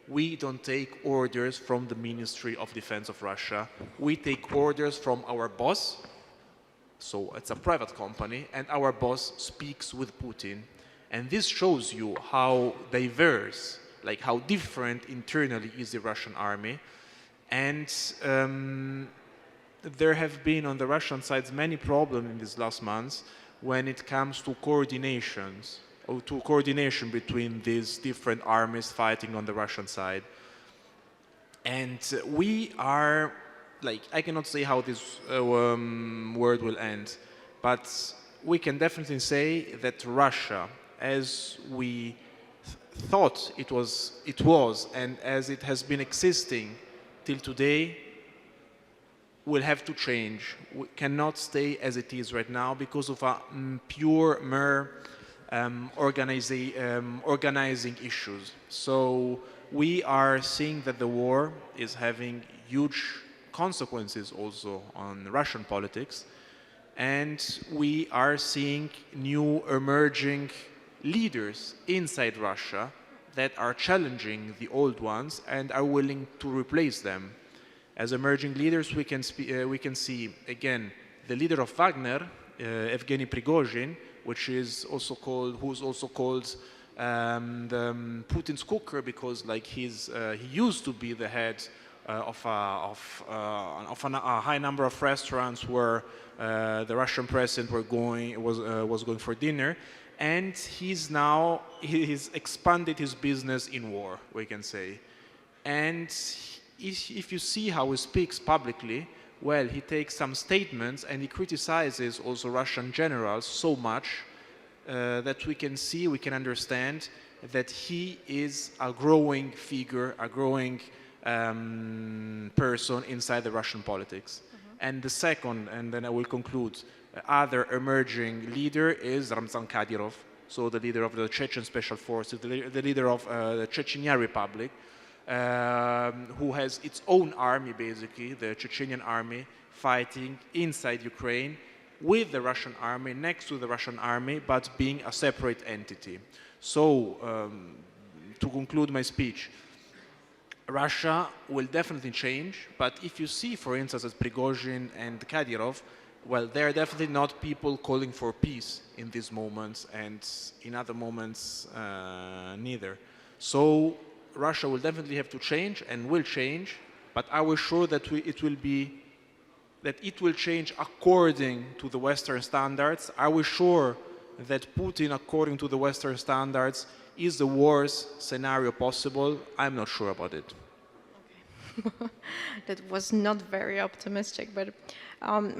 we don't take orders from the Ministry of Defense of Russia, we take orders from our boss, so it's a private company, and our boss speaks with Putin. And this shows you how diverse, like how different internally is the Russian army. And there have been on the Russian side many problems in these last months when it comes to coordinations, or to coordination between these different armies fighting on the Russian side. And we are, like, I cannot say how this word will end, but we can definitely say that Russia, as we thought it was, and as it has been existing till today, will have to change. We cannot stay as it is right now because of a mere organizing issues. So we are seeing that the war is having huge consequences also on Russian politics, and we are seeing new emerging leaders inside Russia that are challenging the old ones and are willing to replace them. As emerging leaders, we can see again the leader of Wagner, Evgeny Prigozhin, who's also called the Putin's cooker, because like he used to be the head of a high number of restaurants where the Russian president was going for dinner, and he's expanded his business in war, we can say. And if you see how he speaks publicly, well, he takes some statements and he criticizes also Russian generals so much that we can understand that he is a growing figure, a growing person inside the Russian politics. And the second, and then I will conclude, other emerging leader is Ramzan Kadyrov, so the leader of the Chechen Special Forces, the leader of the Chechnya Republic, who has its own army, basically, the Chechenian army, fighting inside Ukraine with the Russian army, next to the Russian army, but being a separate entity. So, to conclude my speech, Russia will definitely change, but if you see, for instance, as Prigozhin and Kadyrov, well, they're definitely not people calling for peace in these moments, and in other moments neither. So Russia will definitely have to change and will change, but I was sure that it will change according to the Western standards. I was sure that Putin, according to the Western standards, is the worst scenario possible. I'm not sure about it. That was not very optimistic, but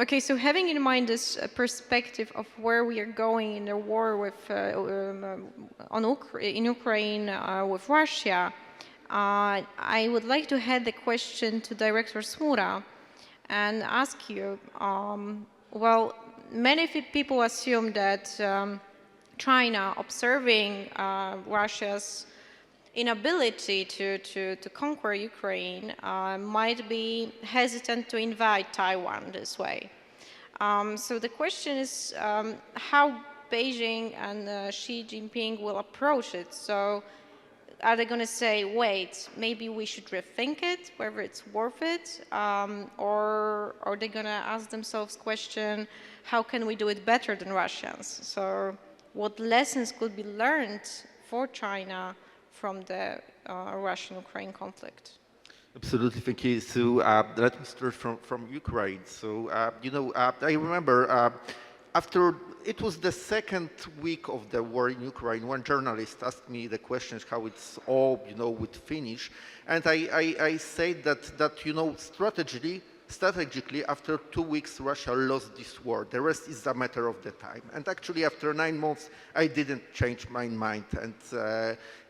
okay. So having in mind this perspective of where we are going in the war with in Ukraine with Russia, I would like to head the question to Director Smura and ask you. Well, many people assume that China, observing Russia's inability to conquer Ukraine, might be hesitant to invite Taiwan this way. So the question is how Beijing and Xi Jinping will approach it. So are they going to say, wait, maybe we should rethink it, whether it's worth it? Or are they going to ask themselves question, how can we do it better than Russians? So what lessons could be learned for China from the Russian-Ukraine conflict? Absolutely, thank you. So let me start from Ukraine. So, I remember after it was the second week of the war in Ukraine, one journalist asked me the questions how it's all, would finish. And I said that, strategically, after 2 weeks, Russia lost this war. The rest is a matter of the time. And actually, after 9 months, I didn't change my mind.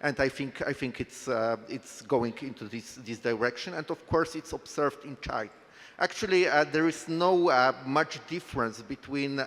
And I think it's going into this direction. And of course, it's observed in China. Actually, there is no much difference between,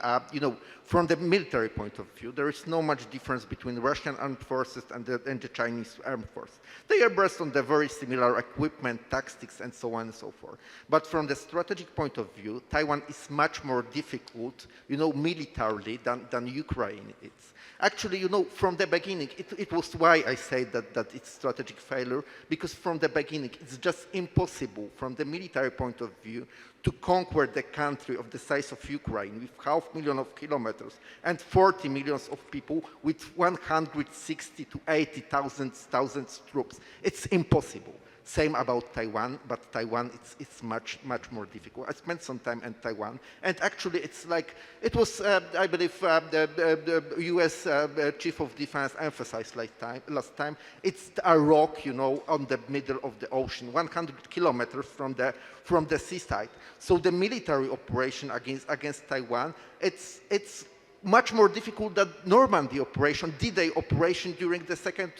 from the military point of view, there is no much difference between Russian armed forces and the Chinese armed forces. They are based on the very similar equipment, tactics, and so on and so forth. But from the strategic point of view, Taiwan is much more difficult, militarily than Ukraine is. Actually, from the beginning, it was why I say that it's strategic failure, because from the beginning, it's just impossible from the military point of view to conquer the country of the size of Ukraine with 500,000 of kilometers and 40 million of people with 160 to 80,000 troops. It's impossible. Same about Taiwan, but Taiwan, it's much more difficult. I spent some time in Taiwan, and actually it's like, it was, I believe, the US Chief of Defense emphasized last time, it's a rock, on the middle of the ocean, 100 kilometers from the seaside. So the military operation against Taiwan, it's much more difficult than Normandy operation, D-Day operation during the Second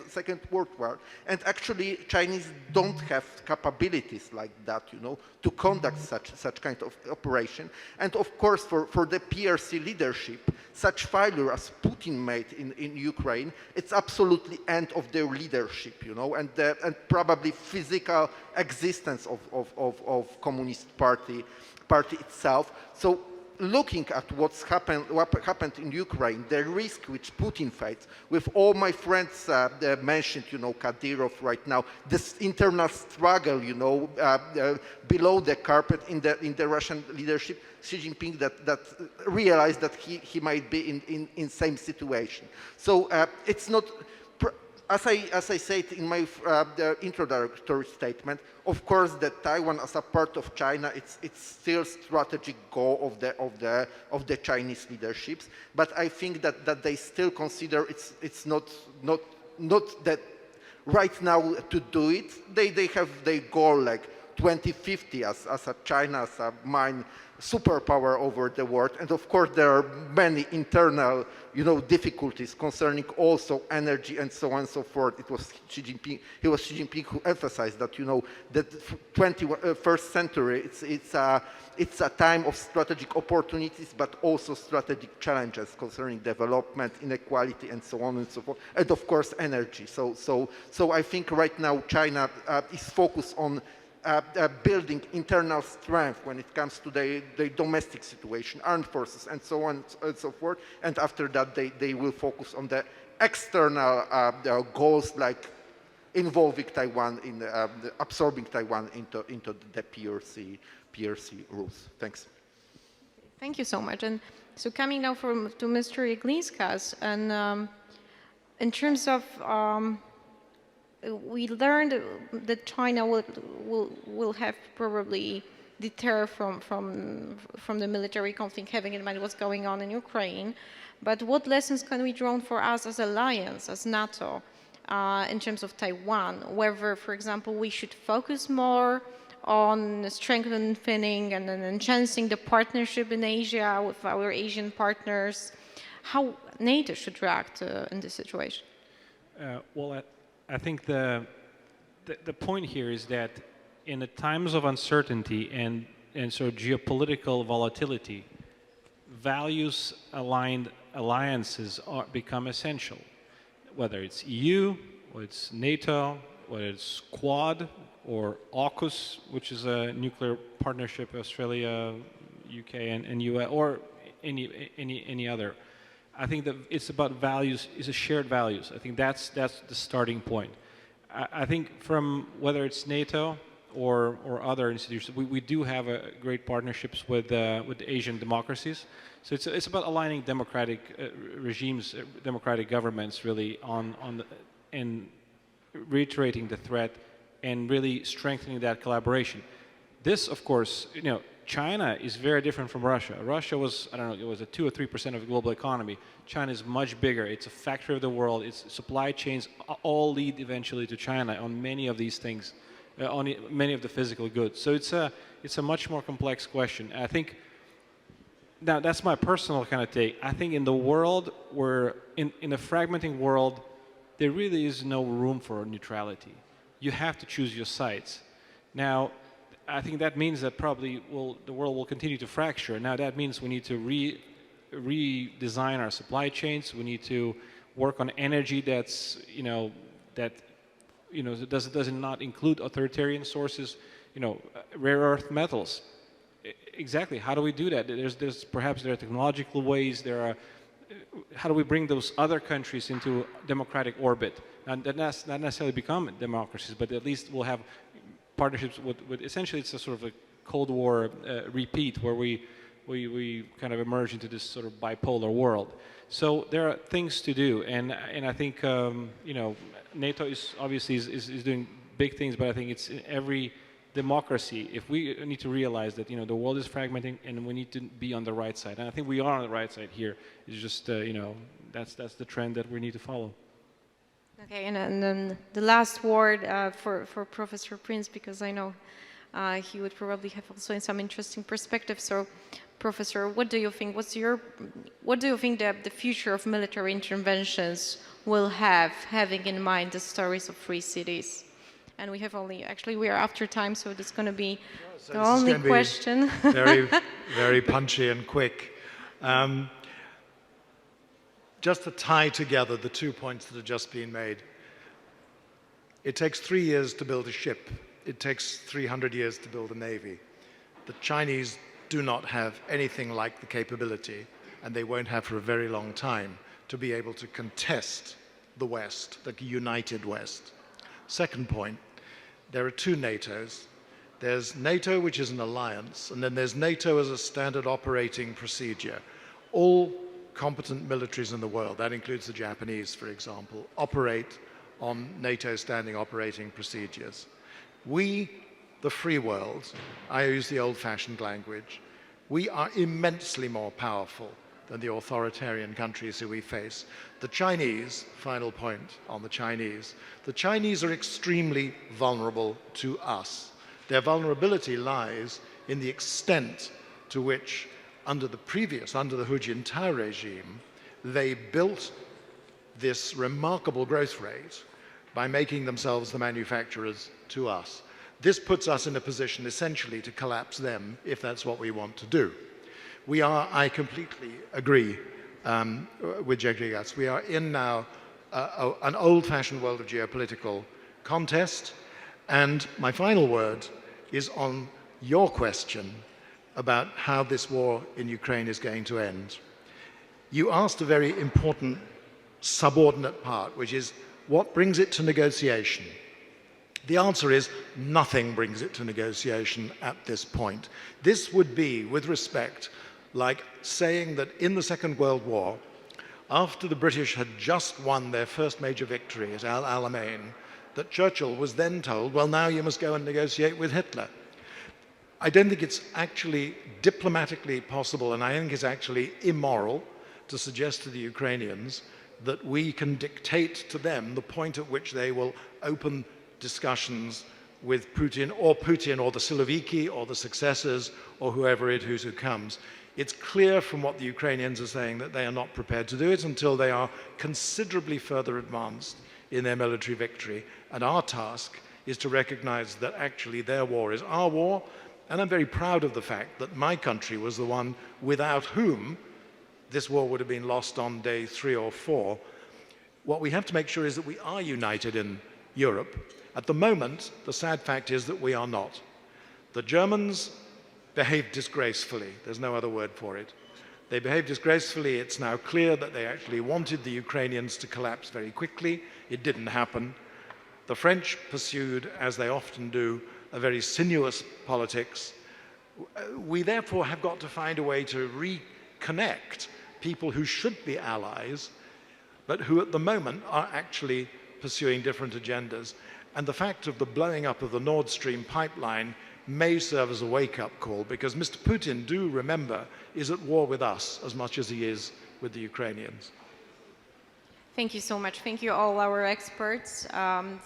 World War. And actually, Chinese don't have capabilities like that, to conduct such kind of operation. And of course, for the PRC leadership, such failure as Putin made in Ukraine, it's absolutely end of their leadership, and probably physical existence of Communist Party itself. So, looking at what happened in Ukraine, the risk which Putin faced, with all my friends mentioned, Kadyrov right now, this internal struggle, below the carpet in the Russian leadership, Xi Jinping that realized that he might be in same situation. So it's not. As I said in my introductory statement, of course, that Taiwan as a part of China, it's still strategic goal of the Chinese leaderships. But I think that they still consider it's not that right now to do it. They have their goal like 2050 as a China as a main superpower over the world, and of course there are many internal, difficulties concerning also energy and so on and so forth. It was Xi Jinping who emphasized that, that 21st century it's a time of strategic opportunities, but also strategic challenges concerning development, inequality, and so on and so forth, and of course energy. So I think right now China is focused on building internal strength when it comes to the domestic situation, armed forces, and so on and so forth. And after that, they will focus on the external goals, like involving Taiwan in absorbing Taiwan into the PRC rules. Thanks. Thank you so much. And so coming now to Mr. Jeglinskas, and in terms of we learned that China will have probably deter from the military conflict, having in mind what's going on in Ukraine. But what lessons can we draw for us as alliance, as NATO, in terms of Taiwan? Whether, for example, we should focus more on strengthening and enhancing the partnership in Asia with our Asian partners. How NATO should react in this situation? Well, I think the point here is that in the times of uncertainty and sort of geopolitical volatility, values-aligned alliances become essential. Whether it's EU, or it's NATO, whether it's Quad, or AUKUS, which is a nuclear partnership, Australia, UK, and US, or any other. I think that it's about values, it's a shared values. I think that's the starting point. I think from whether it's NATO or other institutions, we do have great partnerships with the Asian democracies. So it's about aligning democratic regimes, democratic governments, really and reiterating the threat and really strengthening that collaboration. This, of course, China is very different from Russia. Russia was, I don't know, it was a 2 or 3% of the global economy. China is much bigger. It's a factory of the world. Its supply chains all lead eventually to China on many of these things, on many of the physical goods. So it's a much more complex question. I think, now that's my personal kind of take. I think in the world, in a fragmenting world, there really is no room for neutrality. You have to choose your sides. Now, I think that means that probably the world will continue to fracture. Now that means we need to redesign our supply chains. We need to work on energy that does not include authoritarian sources. Rare earth metals. Exactly. How do we do that? Perhaps there are technological ways. How do we bring those other countries into democratic orbit? And that not necessarily become democracies, but at least we'll have partnerships with essentially it's a sort of a Cold War repeat where we kind of emerge into this sort of bipolar world. So there are things to do, and I think NATO is obviously is doing big things, but I think it's in every democracy. If we need to realize that the world is fragmenting and we need to be on the right side, and I think we are on the right side here. It's just that's the trend that we need to follow. Okay, and then the last word for Professor Prins, because I know he would probably have also some interesting perspectives. So, Professor, what do you think? What do you think that the future of military interventions will have, having in mind the stories of free cities? And we have we are after time, so it's going to be the only question. Very, very punchy and quick. Just to tie together the 2 points that have just been made. It takes 3 years to build a ship. It takes 300 years to build a navy. The Chinese do not have anything like the capability, and they won't have for a very long time, to be able to contest the West, the united West. Second point, there are two NATOs. There's NATO, which is an alliance, and then there's NATO as a standard operating procedure. All competent militaries in the world, that includes the Japanese, for example, operate on NATO standing operating procedures. We, the free world, I use the old-fashioned language, we are immensely more powerful than the authoritarian countries who we face. The Chinese, final point on the Chinese are extremely vulnerable to us. Their vulnerability lies in the extent to which under the Hu Jintao regime, they built this remarkable growth rate by making themselves the manufacturers to us. This puts us in a position essentially to collapse them if that's what we want to do. I completely agree with Jeglinskas. We are in now an old-fashioned world of geopolitical contest, and my final word is on your question about how this war in Ukraine is going to end. You asked a very important subordinate part, which is what brings it to negotiation? The answer is nothing brings it to negotiation at this point. This would be, with respect, like saying that in the Second World War, after the British had just won their first major victory at Al Alamein, that Churchill was then told, well, now you must go and negotiate with Hitler. I don't think it's actually diplomatically possible, and I think it's actually immoral to suggest to the Ukrainians that we can dictate to them the point at which they will open discussions with Putin or the Siloviki or the successors or whoever it is who comes. It's clear from what the Ukrainians are saying that they are not prepared to do it until they are considerably further advanced in their military victory. And our task is to recognize that actually their war is our war. And I'm very proud of the fact that my country was the one without whom this war would have been lost on day 3 or 4. What we have to make sure is that we are united in Europe. At the moment, the sad fact is that we are not. The Germans behaved disgracefully. There's no other word for it. They behaved disgracefully. It's now clear that they actually wanted the Ukrainians to collapse very quickly. It didn't happen. The French pursued, as they often do, a very sinuous politics. We therefore have got to find a way to reconnect people who should be allies, but who at the moment are actually pursuing different agendas. And the fact of the blowing up of the Nord Stream pipeline may serve as a wake-up call, because Mr. Putin, do remember, is at war with us as much as he is with the Ukrainians. Thank you so much. Thank you all our experts.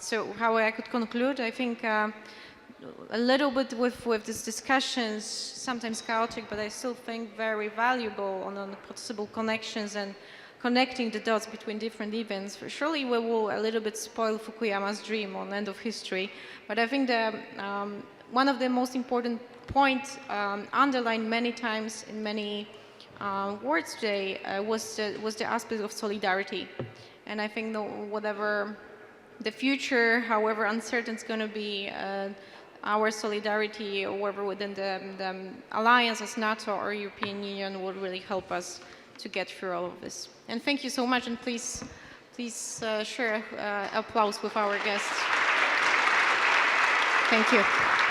So how I could conclude, I think a little bit with these discussions, sometimes chaotic, but I still think very valuable on possible connections and connecting the dots between different events. Surely we will a little bit spoil Fukuyama's dream on end of history, but I think one of the most important points underlined many times in many words today was the aspect of solidarity. And I think whatever the future, however uncertain it's going to be, our solidarity, or whether within the alliance as NATO or European Union, will really help us to get through all of this. And thank you so much, and please share applause with our guests. Thank you.